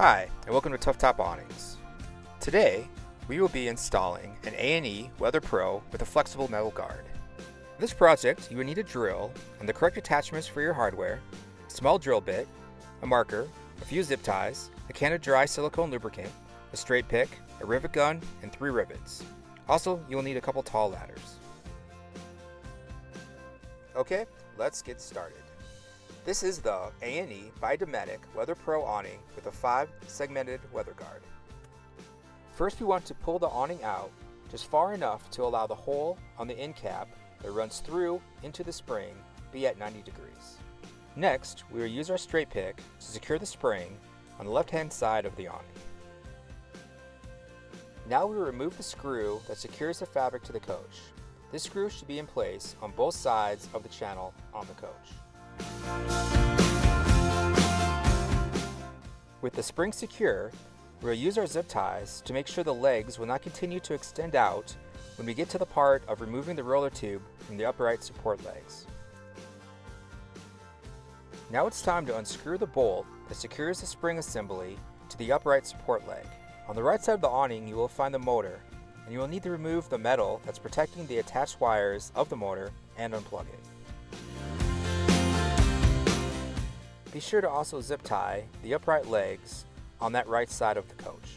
Hi, and welcome to Tough Top Awnings. Today, we will be installing an A&E Weather Pro with a flexible metal guard. For this project, you will need a drill and the correct attachments for your hardware, a small drill bit, a marker, a few zip ties, a can of dry silicone lubricant, a straight pick, a rivet gun, and 3 rivets. Also, you will need a couple tall ladders. Okay, let's get started. This is the A&E Bi-Dometic Weather Pro awning with a 5-segmented weather guard. First, we want to pull the awning out just far enough to allow the hole on the end cap that runs through into the spring be at 90 degrees. Next, we will use our straight pick to secure the spring on the left-hand side of the awning. Now we will remove the screw that secures the fabric to the coach. This screw should be in place on both sides of the channel on the coach. With the spring secure, we will use our zip ties to make sure the legs will not continue to extend out when we get to the part of removing the roller tube from the upright support legs. Now it's time to unscrew the bolt that secures the spring assembly to the upright support leg. On the right side of the awning, you will find the motor, and you will need to remove the metal that's protecting the attached wires of the motor and unplug it. Be sure to also zip tie the upright legs on that right side of the coach.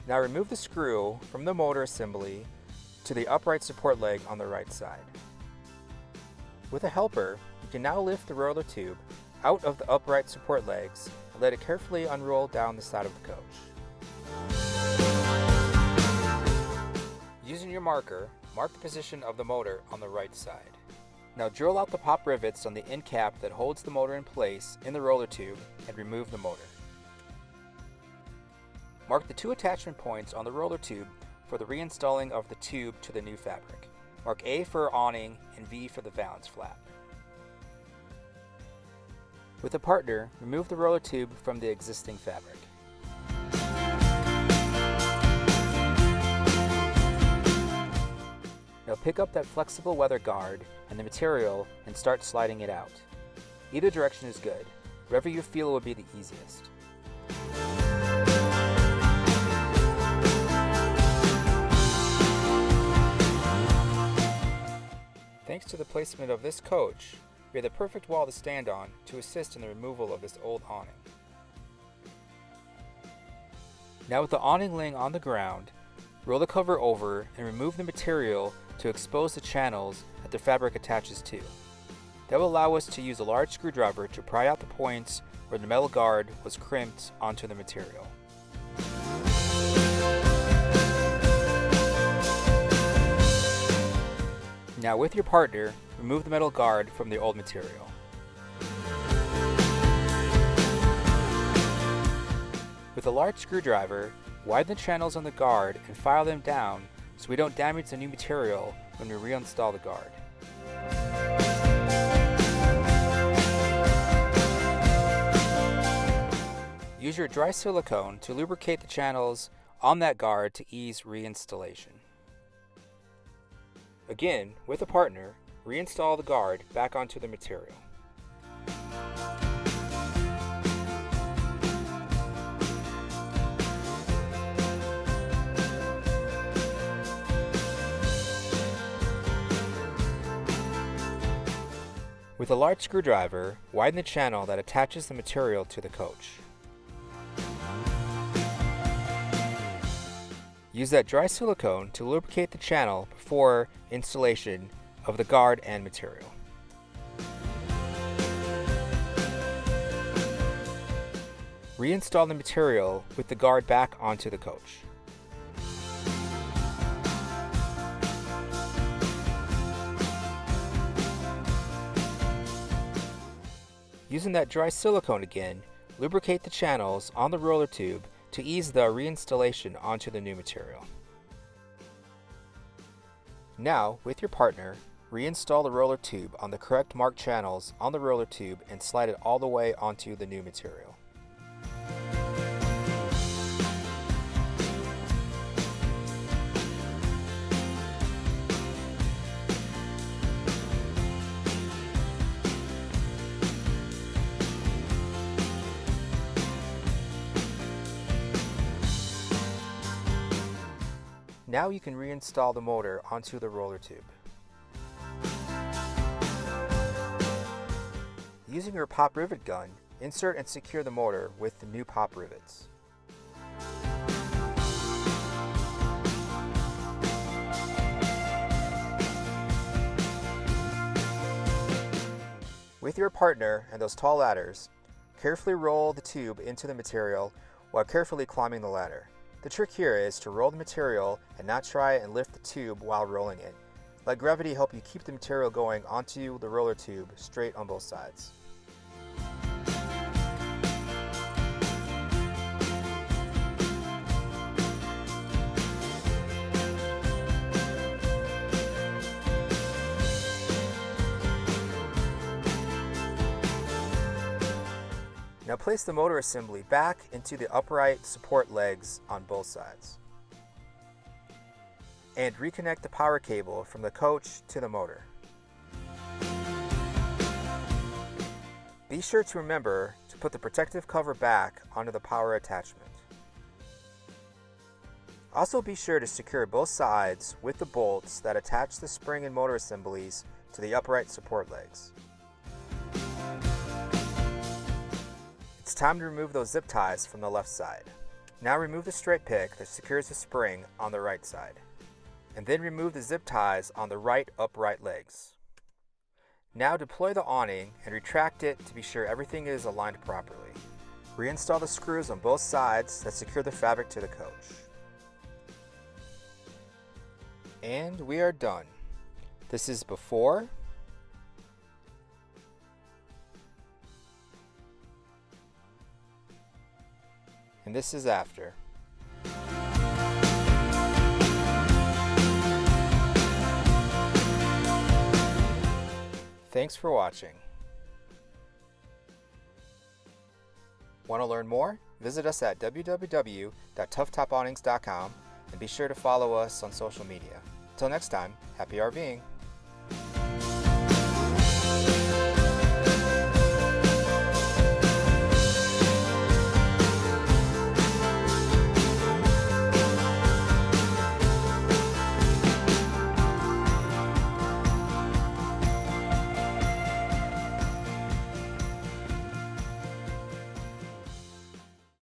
Now remove the screw from the motor assembly to the upright support leg on the right side. With a helper, you can now lift the roller tube out of the upright support legs and let it carefully unroll down the side of the coach. Using your marker, mark the position of the motor on the right side. Now drill out the pop rivets on the end cap that holds the motor in place in the roller tube and remove the motor. Mark the 2 attachment points on the roller tube for the reinstalling of the tube to the new fabric. Mark A for awning and V for the valance flap. With a partner, remove the roller tube from the existing fabric. Now pick up that flexible weather guard and the material and start sliding it out. Either direction is good. Wherever you feel would be the easiest. Thanks to the placement of this coach, we have the perfect wall to stand on to assist in the removal of this old awning. Now with the awning laying on the ground, roll the cover over and remove the material to expose the channels that the fabric attaches to. That will allow us to use a large screwdriver to pry out the points where the metal guard was crimped onto the material. Now with your partner, remove the metal guard from the old material. With a large screwdriver, widen the channels on the guard and file them down so we don't damage the new material when we reinstall the guard. Use your dry silicone to lubricate the channels on that guard to ease reinstallation. Again, with a partner, reinstall the guard back onto the material. With a large screwdriver, widen the channel that attaches the material to the coach. Use that dry silicone to lubricate the channel before installation of the guard and material. Reinstall the material with the guard back onto the coach. Using that dry silicone again, lubricate the channels on the roller tube to ease the reinstallation onto the new material. Now, with your partner, reinstall the roller tube on the correct marked channels on the roller tube and slide it all the way onto the new material. Now you can reinstall the motor onto the roller tube. Using your pop rivet gun, insert and secure the motor with the new pop rivets. With your partner and those tall ladders, carefully roll the tube into the material while carefully climbing the ladder. The trick here is to roll the material and not try and lift the tube while rolling it. Let gravity help you keep the material going onto the roller tube straight on both sides. Now place the motor assembly back into the upright support legs on both sides. And reconnect the power cable from the coach to the motor. Be sure to remember to put the protective cover back onto the power attachment. Also be sure to secure both sides with the bolts that attach the spring and motor assemblies to the upright support legs. It's time to remove those zip ties from the left side. Now remove the straight pick that secures the spring on the right side. And then remove the zip ties on the right upright legs. Now deploy the awning and retract it to be sure everything is aligned properly. Reinstall the screws on both sides that secure the fabric to the coach. And we are done. This is before and this is after. Thanks for watching. Want to learn more? Visit us at www.toughtopawnings.com and be sure to follow us on social media. Until next time, happy RVing!